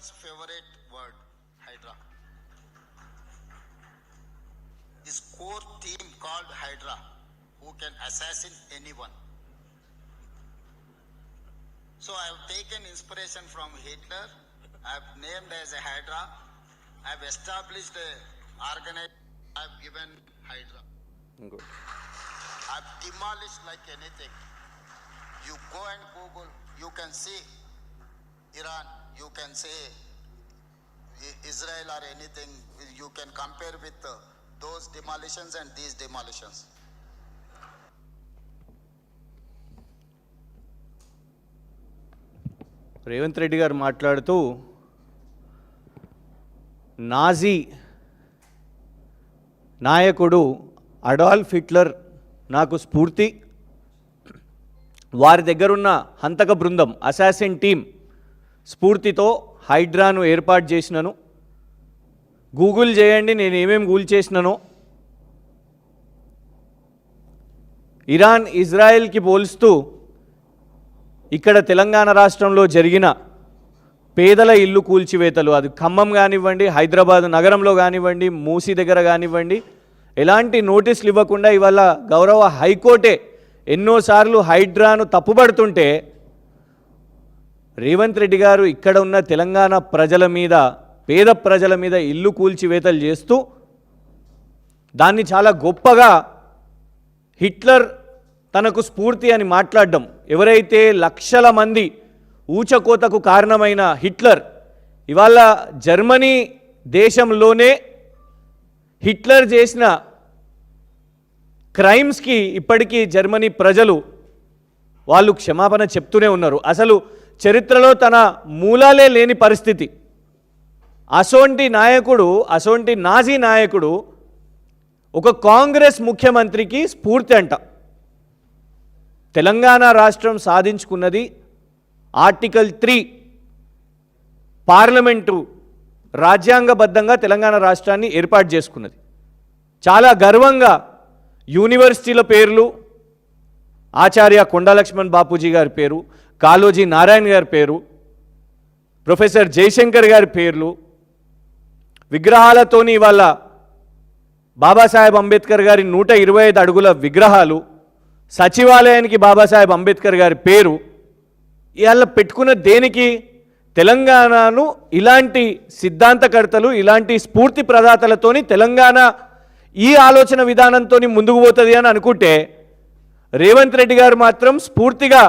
Hitler's favorite word, Hydra. This core team called Hydra, who can assassinate anyone. So I have taken inspiration from Hitler. I have named as a Hydra. I have established a organization. I have given Hydra. Good. I have demolished like anything. You go and Google, you can see Iran, you can say Israel or anything. You can compare with those demolitions and these demolitions. Revanth Reddy గారు మాట్లాడుతూ Nazi నాయకుడు Adolf Hitler నాకు స్ఫూర్తి, వారి దగ్గరున్న హంతక బృందం assassin team స్ఫూర్తితో హైడ్రాను ఏర్పాటు చేసినను. గూగుల్ చేయండి నేను ఏమేమి గూగుల్ చేసినానో. ఇరాన్ ఇజ్రాయెల్కి పోలుస్తూ ఇక్కడ తెలంగాణ రాష్ట్రంలో జరిగిన పేదల ఇల్లు కూల్చివేతలు, అది ఖమ్మం కానివ్వండి, హైదరాబాద్ నగరంలో కానివ్వండి, మూసీ దగ్గర కానివ్వండి, ఎలాంటి నోటీసులు ఇవ్వకుండా ఇవాళ గౌరవ హైకోర్టే ఎన్నోసార్లు హైడ్రాను తప్పుపడుతుంటే రేవంత్ రెడ్డి గారు ఇక్కడ ఉన్న తెలంగాణ ప్రజల మీద, పేద ప్రజల మీద ఇల్లు కూల్చివేతలు చేస్తూ దాన్ని చాలా గొప్పగా హిట్లర్ తనకు స్ఫూర్తి అని మాట్లాడడం. ఎవరైతే లక్షల మంది ఊచకోతకు కారణమైన హిట్లర్ ఇవాళ జర్మనీ దేశంలోనే హిట్లర్ చేసిన క్రైమ్స్కి ఇప్పటికీ జర్మనీ ప్రజలు వాళ్ళు క్షమాపణ చెప్తూనే ఉన్నారు. అసలు చరిత్రలో తన మూలాలే లేని పరిస్థితి. అసోంటి నాయకుడు, అసోంటి నాజీ నాయకుడు ఒక కాంగ్రెస్ ముఖ్యమంత్రికి స్ఫూర్తి అంట. తెలంగాణ రాష్ట్రం సాధించుకున్నది ఆర్టికల్ 3 పార్లమెంటు రాజ్యాంగబద్ధంగా తెలంగాణ రాష్ట్రాన్ని ఏర్పాటు చేసుకున్నది. చాలా గర్వంగా యూనివర్సిటీల పేర్లు ఆచార్య కొండా లక్ష్మణ్ బాపూజీ గారి పేరు, కాళోజీ నారాయణ గారి పేరు, ప్రొఫెసర్ జయశంకర్ గారి పేర్లు, విగ్రహాలతోని ఇవాళ బాబాసాహెబ్ అంబేద్కర్ గారి 125 అడుగుల విగ్రహాలు, సచివాలయానికి బాబాసాహెబ్ అంబేద్కర్ గారి పేరు ఇవాళ పెట్టుకున్న దేనికి? తెలంగాణను ఇలాంటి సిద్ధాంతకర్తలు, ఇలాంటి స్ఫూర్తి ప్రదాతలతోని తెలంగాణ ఈ ఆలోచన విధానంతో ముందుకు పోతుంది అని అనుకుంటే రేవంత్ రెడ్డి గారు మాత్రం స్ఫూర్తిగా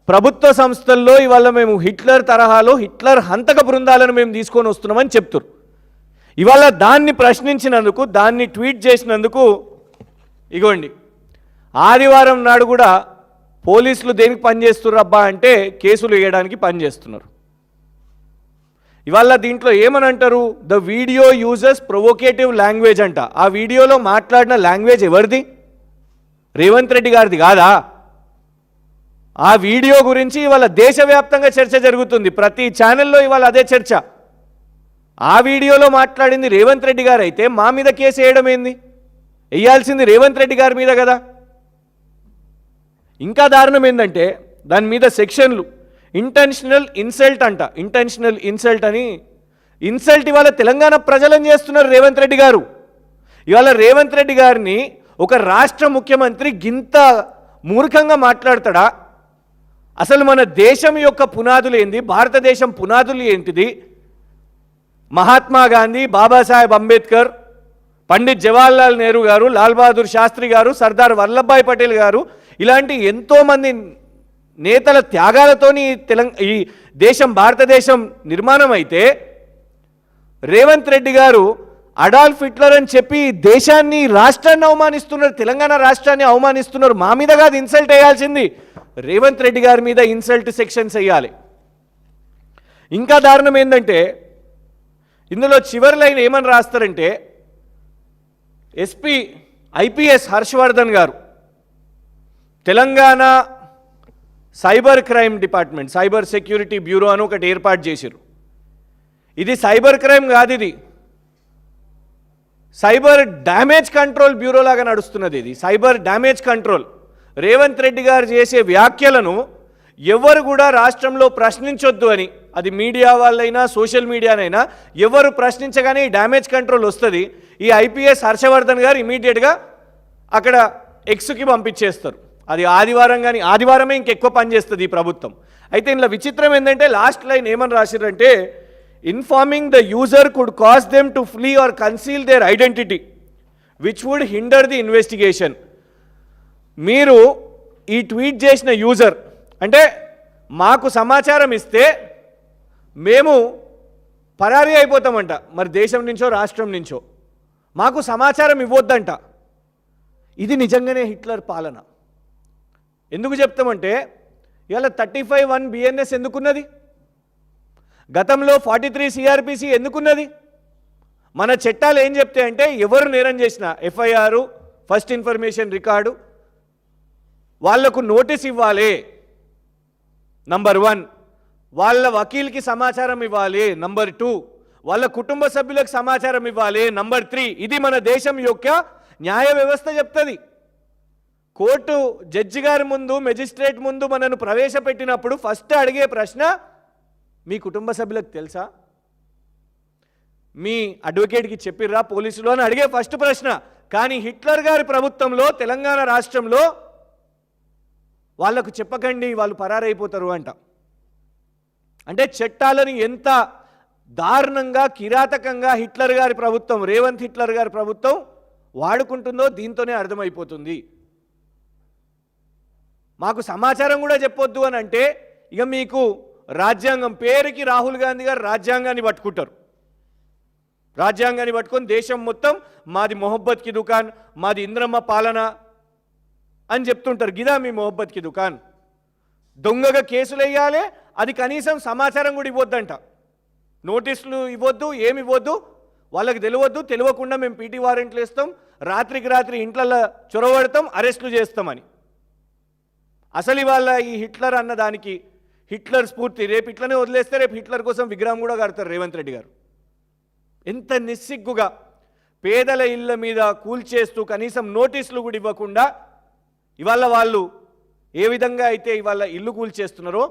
ప్రభుత్వ సంస్థల్లో ఇవాళ మేము హిట్లర్ తరహాలో హిట్లర్ హంతక బృందాలను మేము తీసుకొని వస్తున్నామని చెప్తారు. ఇవాళ దాన్ని ప్రశ్నించినందుకు, దాన్ని ట్వీట్ చేసినందుకు ఇగోండి ఆదివారం నాడు కూడా పోలీసులు దేనికి పనిచేస్తున్నారు అబ్బా అంటే కేసులు వేయడానికి పనిచేస్తున్నారు. ఇవాళ దీంట్లో ఏమని అంటారు? The video uses provocative language అంట. ఆ వీడియోలో మాట్లాడిన లాంగ్వేజ్ ఎవరిది? రేవంత్ రెడ్డి గారిది కాదా? ఆ వీడియో గురించి ఇవాళ దేశవ్యాప్తంగా చర్చ జరుగుతుంది. ప్రతి ఛానల్లో ఇవాళ అదే చర్చ. ఆ వీడియోలో మాట్లాడింది రేవంత్ రెడ్డి గారు అయితే మా మీద కేసు వేయడం ఏంది? వేయాల్సింది రేవంత్ రెడ్డి గారి మీద కదా. ఇంకా దారుణం ఏంటంటే దాని మీద సెక్షన్లు ఇంటెన్షనల్ ఇన్సల్ట్ అంట. ఇంటెన్షనల్ ఇన్సల్ట్ అని ఇన్సల్ట్ ఇవాళ తెలంగాణ ప్రజలను చేస్తున్నారు రేవంత్ రెడ్డి గారు. ఇవాళ రేవంత్ రెడ్డి గారిని ఒక రాష్ట్ర ముఖ్యమంత్రి గింత మూర్ఖంగా మాట్లాడతాడా? అసలు మన దేశం యొక్క పునాదులు ఏంది? భారతదేశం పునాదులు ఏంటిది? మహాత్మా గాంధీ, బాబాసాహెబ్ అంబేద్కర్, పండిత్ జవహర్లాల్ నెహ్రూ గారు, లాల్ బహదూర్ శాస్త్రి గారు, సర్దార్ వల్లభాయ్ పటేల్ గారు, ఇలాంటి ఎంతోమంది నేతల త్యాగాలతోని ఈ దేశం, భారతదేశం నిర్మాణం అయితే రేవంత్ రెడ్డి గారు అడాల్ఫ్ హిట్లర్ అని చెప్పి దేశాన్ని, రాష్ట్రాన్ని అవమానిస్తున్నారు, తెలంగాణ రాష్ట్రాన్ని అవమానిస్తున్నారు. మా మీద కాదు ఇన్సల్ట్ వేయాల్సింది, రేవంత్ రెడ్డి గారి మీద ఇన్సల్ట్ సెక్షన్స్ వేయాలి. ఇంకా దారుణం ఏంటంటే ఇందులో చివరి లైన్ ఏమని రాస్తారంటే ఎస్పీ ఐపీఎస్ హర్షవర్ధన్ గారు Telangana cyber crime department, cyber security bureau అని ఒకటి ఏర్పాటు చేశారు. ఇది సైబర్ క్రైమ్ కాదు, ఇది సైబర్ డ్యామేజ్ కంట్రోల్ బ్యూరో లాగా నడుస్తున్నది. ఇది cyber damage control. Revanth Reddy గారు చేసే వ్యాఖ్యలను ఎవరు కూడా రాష్ట్రంలో ప్రశ్నించొద్దు అని, అది మీడియా వాళ్ళైనా సోషల్ మీడియానైనా ఎవరు ప్రశ్నించగానే ఈ డ్యామేజ్ కంట్రోల్ వస్తుంది. ఈ ఐపీఎస్ హర్షవర్ధన్ గారు ఇమీడియట్గా అక్కడ ఎక్స్కి పంపించేస్తారు. అది ఆదివారం కానీ ఆదివారమే ఇంకెక్కువ పనిచేస్తుంది ఈ ప్రభుత్వం. అయితే ఇందులో విచిత్రం ఏంటంటే లాస్ట్ లైన్ ఏమని రాసిరంటే, informing the user could cause them to flee or conceal their identity which would hinder the investigation. మీరు ఈ ట్వీట్ చేసిన యూజర్ అంటే మాకు సమాచారం ఇస్తే మేము పరారీ అయిపోతామంట, మరి దేశం నుంచో రాష్ట్రం నుంచో మాకు సమాచారం ఇవ్వద్దంట. ఇది నిజంగానే హిట్లర్ పాలన. ఎందుకు చెప్తామంటే ఇవాళ 35(1) బిఎన్ఎస్ ఎందుకున్నది, గతంలో 43 సిఆర్పిసి ఎందుకున్నది? మన చట్టాలు ఏం చెప్తాయి అంటే ఎవరు నేరం చేసినా ఎఫ్ఐఆర్, ఫస్ట్ ఇన్ఫర్మేషన్ రికార్డు, వాళ్లకు నోటీస్ ఇవ్వాలి. నంబర్ 1, వాళ్ళ వకీల్కి సమాచారం ఇవ్వాలి. నంబర్ 2, వాళ్ళ కుటుంబ సభ్యులకు సమాచారం ఇవ్వాలి. నంబర్ 3, ఇది మన దేశం యొక్క న్యాయ వ్యవస్థ చెప్తుంది. కోర్టు జడ్జి గారి ముందు, మెజిస్ట్రేట్ ముందు మనను ప్రవేశపెట్టినప్పుడు ఫస్ట్ అడిగే ప్రశ్న, మీ కుటుంబ సభ్యులకు తెలుసా, మీ అడ్వకేట్కి చెప్పిర్రా పోలీసులు అని అడిగే ఫస్ట్ ప్రశ్న. కానీ హిట్లర్ గారి ప్రభుత్వంలో తెలంగాణ రాష్ట్రంలో వాళ్లకు చెప్పకండి వాళ్ళు పరారైపోతారు అంట. అంటే చట్టాలను ఎంత దారుణంగా కిరాతకంగా హిట్లర్ గారి ప్రభుత్వం, రేవంత్ హిట్లర్ గారి ప్రభుత్వం వాడుకుంటుందో దీంతోనే అర్థమైపోతుంది. మాకు సమాచారం కూడా చెప్పొద్దు అని అంటే ఇక మీకు రాజ్యాంగం పేరుకి రాహుల్ గాంధీ గారు రాజ్యాంగాన్ని పట్టుకుంటారు. రాజ్యాంగాన్ని పట్టుకొని దేశం మొత్తం మాది మొహబ్బత్కి దుకాన్, మాది ఇంద్రమ్మ పాలన అని చెప్తుంటారు. గిదా మీ మొహబ్బత్కి దుకాన్. దొంగగా కేసులు వేయాలి, అది కనీసం సమాచారం కూడా ఇవ్వద్దంట. నోటీసులు ఇవ్వద్దు, ఏమి ఇవ్వద్దు, వాళ్ళకి తెలియవద్దు. తెలియకుండా మేము పీటీ వారెంట్లు ఇస్తాం, రాత్రికి రాత్రి ఇంట్లలో చొరవడతాం, అరెస్టులు చేస్తామని. అసలు ఇవాళ ఈ హిట్లర్ అన్న దానికి హిట్లర్ స్ఫూర్తి రేపు ఇట్లనే వదిలేస్తే రేపు హిట్లర్ కోసం విగ్రహం కూడా కడతారు రేవంత్ రెడ్డి గారు. ఎంత నిస్సిగ్గుగా పేదల ఇళ్ళ మీద కూల్చేస్తూ కనీసం నోటీసులు కూడా ఇవ్వకుండా ఇవాళ వాళ్ళు ఏ విధంగా అయితే ఇవాళ ఇల్లు కూల్చేస్తున్నారో,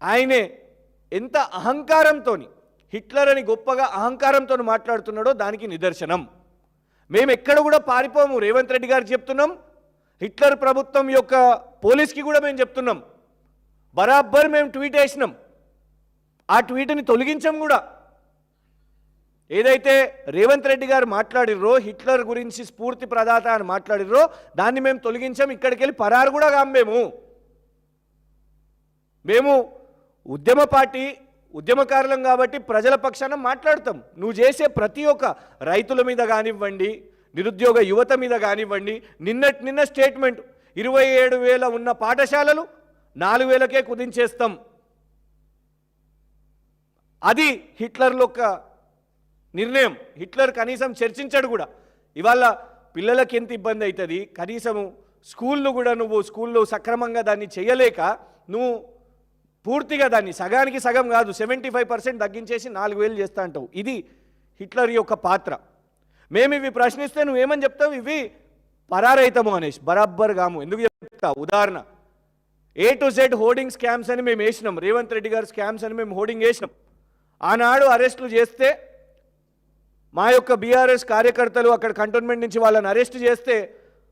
ఆయనే ఎంత అహంకారంతో, హిట్లర్ అని గొప్పగా అహంకారంతో మాట్లాడుతున్నాడో దానికి నిదర్శనం. మేము ఎక్కడ కూడా పారిపోము. రేవంత్ రెడ్డి గారికి చెప్తున్నాం, హిట్లర్ ప్రభుత్వం యొక్క పోలీస్కి కూడా మేము చెప్తున్నాం. బరాబర్ మేము ట్వీట్ వేసినాం, ఆ ట్వీట్ని తొలగించాం కూడా. ఏదైతే రేవంత్ రెడ్డి గారు మాట్లాడిర్రో, హిట్లర్ గురించి స్ఫూర్తి ప్రదాత అని మాట్లాడిర్రో, దాన్ని మేము తొలగించాం. ఇక్కడికి వెళ్ళి పరారు కూడా కాము. మేము ఉద్యమ పార్టీ, ఉద్యమకారులం కాబట్టి ప్రజల పక్షాన మాట్లాడతాం. నువ్వు చేసే ప్రతి ఒక్క రైతుల మీద కానివ్వండి, నిరుద్యోగ యువత మీద కానివ్వండి, నిన్న స్టేట్మెంట్ 27,000 ఉన్న పాఠశాలలు 4,000కే కుదించేస్తాం. అది హిట్లర్లో ఒక నిర్ణయం. హిట్లర్ కనీసం చర్చించాడు కూడా. ఇవాళ పిల్లలకి ఎంత ఇబ్బంది అవుతుంది, కనీసము స్కూళ్ళు కూడా నువ్వు స్కూల్లో సక్రమంగా దాన్ని చేయలేక నువ్వు పూర్తిగా దాన్ని సగానికి సగం కాదు 75% తగ్గించేసి 4,000 చేస్తా అంటావు. ఇది హిట్లర్ యొక్క పాత్ర. మేము ఇవి ప్రశ్నిస్తే నువ్వేమని చెప్తావు, ఇవి పరారైతాము అనేసి. బరాబ్బర్ కాము. ఎందుకు చెప్తా, ఉదాహరణ A to Z hoarding scams అని మేము వేసినాం. రేవంత్ రెడ్డి గారు స్కామ్స్ అని మేము హోర్డింగ్ వేసినాం. ఆనాడు అరెస్టులు చేస్తే మా యొక్క బీఆర్ఎస్ కార్యకర్తలు అక్కడ కంటోన్మెంట్ నుంచి వాళ్ళని అరెస్ట్ చేస్తే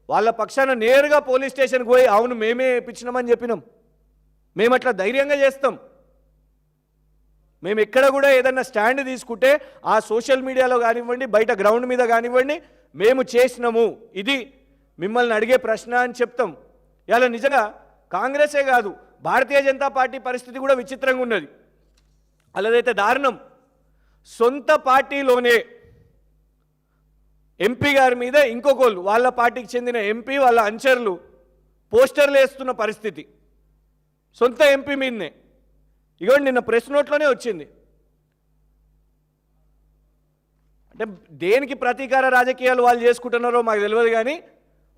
వాళ్ళ పక్షాన నేరుగా పోలీస్ స్టేషన్కి పోయి అవును మేమే ఇప్పించినామని చెప్పినాం. మేము అట్లా ధైర్యంగా చేస్తాం. మేము ఎక్కడ కూడా ఏదన్నా స్టాండ్ తీసుకుంటే ఆ సోషల్ మీడియాలో కానివ్వండి, బయట గ్రౌండ్ మీద కానివ్వండి, మేము చేసినాము, ఇది మిమ్మల్ని అడిగే ప్రశ్న అని చెప్తాం. ఇలా నిజంగా కాంగ్రెసే కాదు, భారతీయ జనతా పార్టీ పరిస్థితి కూడా విచిత్రంగా ఉన్నది. అలాదైతే దారుణం. సొంత పార్టీలోనే ఎంపీ గారి మీద ఇంకొకళ్ళు, వాళ్ళ పార్టీకి చెందిన ఎంపీ వాళ్ళ అనుచరులు పోస్టర్లు వేస్తున్న పరిస్థితి. సొంత ఎంపీ మీదనే. ఇగోండి నిన్న ప్రెస్ నోట్లోనే వచ్చింది. అంటే దేనికి ప్రతీకార రాజకీయాలు వాళ్ళు చేసుకుంటున్నారో మాకు తెలియదు. కానీ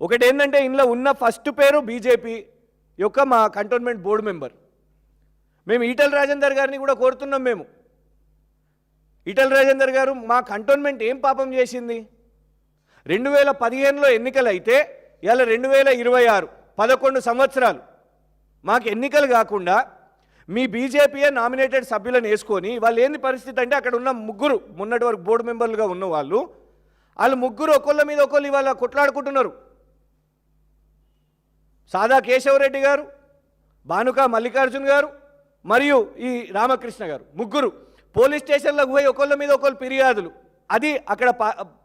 ఒకటి ఏంటంటే ఇందులో ఉన్న ఫస్ట్ పేరు బీజేపీ యొక్క మా కంటోన్మెంట్ బోర్డు మెంబర్. మేము ఈటల రాజేందర్ గారిని కూడా కోరుతున్నాం. మేము ఈటల రాజేందర్ గారు మా కంటోన్మెంట్ ఏం పాపం చేసింది? 2015లో ఎన్నికలు అయితే ఇవాళ 2026 11 సంవత్సరాలు మాకు ఎన్నికలు కాకుండా మీ బీజేపీయే నామినేటెడ్ సభ్యులను వేసుకొని వాళ్ళు ఏంది పరిస్థితి అంటే అక్కడ ఉన్న ముగ్గురు మొన్నటి వరకు బోర్డు మెంబర్లుగా ఉన్న వాళ్ళు ముగ్గురు ఒకళ్ళ మీద ఒకళ్ళు ఇవాళ కొట్లాడుకుంటున్నారు. సాదా కేశవరెడ్డి గారు, భానుక మల్లికార్జున్ గారు మరియు ఈ రామకృష్ణ గారు ముగ్గురు పోలీస్ స్టేషన్లకు పోయి ఒకళ్ళ మీద ఒకళ్ళు ఫిర్యాదులు. అది అక్కడ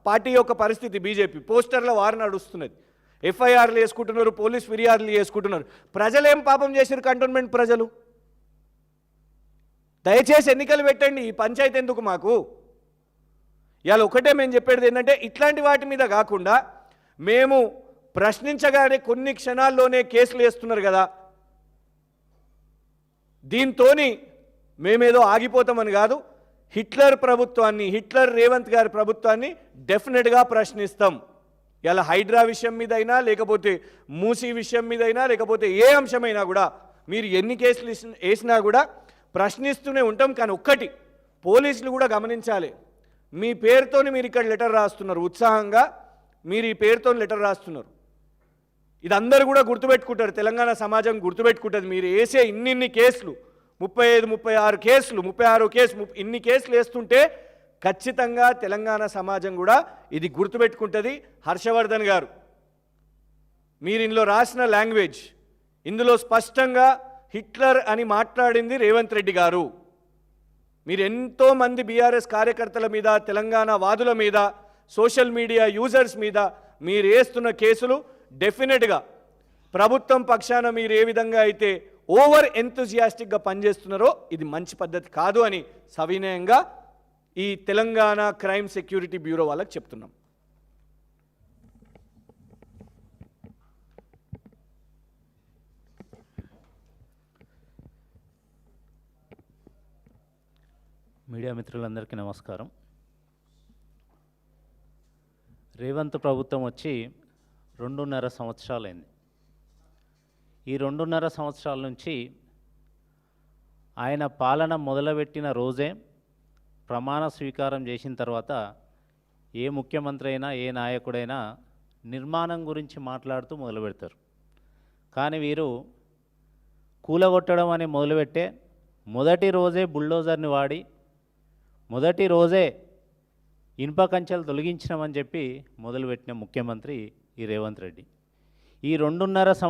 పార్టీ యొక్క పరిస్థితి. బీజేపీ పోస్టర్ల వారు నడుస్తున్నది, ఎఫ్ఐఆర్లు వేసుకుంటున్నారు, పోలీస్ ఫిర్యాదులు చేసుకుంటున్నారు. ప్రజలేం పాపం చేశారు? కంటోన్మెంట్ ప్రజలు. దయచేసి ఎన్నికలు పెట్టండి, ఈ పంచాయతీ ఎందుకు మాకు? ఇవాళ ఒకటే మేము చెప్పేది ఏంటంటే ఇట్లాంటి వాటి మీద కాకుండా మేము ప్రశ్నించగానే కొన్ని క్షణాల్లోనే కేసులు వేస్తున్నారు కదా, దీంతో మేమేదో ఆగిపోతామని కాదు, హిట్లర్ ప్రభుత్వాన్ని, హిట్లర్ రేవంత్ గారి ప్రభుత్వాన్ని డెఫినెట్గా ప్రశ్నిస్తాం. ఇలా హైడ్రా విషయం మీదైనా, లేకపోతే మూసీ విషయం మీదైనా, లేకపోతే ఏ అంశమైనా కూడా మీరు ఎన్ని కేసులు వేసినా కూడా ప్రశ్నిస్తూనే ఉంటాం. కానీ ఒక్కటి పోలీసులు కూడా గమనించాలి, మీ పేరుతోని మీరు ఇక్కడ లెటర్ రాస్తున్నారు, ఉత్సాహంగా మీరు ఈ పేరుతో లెటర్ రాస్తున్నారు. ఇది అందరూ కూడా గుర్తుపెట్టుకుంటారు, తెలంగాణ సమాజం గుర్తుపెట్టుకుంటుంది. మీరు వేసే ఇన్ని కేసులు 35, 36 కేసులు, 36 కేసు ఇన్ని కేసులు వేస్తుంటే ఖచ్చితంగా తెలంగాణ సమాజం కూడా ఇది గుర్తుపెట్టుకుంటుంది. హర్షవర్ధన్ గారు, మీరు ఇందులో రాసిన లాంగ్వేజ్, ఇందులో స్పష్టంగా హిట్లర్ అని మాట్లాడింది రేవంత్ రెడ్డి గారు. మీరు ఎంతోమంది బీఆర్ఎస్ కార్యకర్తల మీద, తెలంగాణ వాదుల మీద, సోషల్ మీడియా యూజర్స్ మీద మీరు వేస్తున్న కేసులు డెఫినెట్గా ప్రభుత్వం పక్షాన మీరు ఏ విధంగా అయితే ఓవర్ ఎంతూజియాస్టిక్గా పనిచేస్తున్నారో ఇది మంచి పద్ధతి కాదు అని సవినయంగా ఈ తెలంగాణ క్రైమ్ సెక్యూరిటీ బ్యూరో వాళ్ళకి చెప్తున్నాం. మీడియా మిత్రులందరికీ నమస్కారం. రేవంత్ ప్రభుత్వం వచ్చి 2.5 సంవత్సరాలైంది. ఈ 2.5 సంవత్సరాల నుంచి ఆయన పాలన మొదలుపెట్టిన రోజే ప్రమాణ స్వీకారం చేసిన తర్వాత ఏ ముఖ్యమంత్రి అయినా, ఏ నాయకుడైనా నిర్మాణం గురించి మాట్లాడుతూ మొదలు పెడతారు. కానీ వీరు కూలగొట్టడం అని మొదలుపెట్టే మొదటి రోజే బుల్డోజర్ని వాడి మొదటి రోజే ఇనుప కంచెలు తొలగించినామని చెప్పి మొదలుపెట్టిన ముఖ్యమంత్రి ఈ రేవంత్ రెడ్డి. ఈ 2.5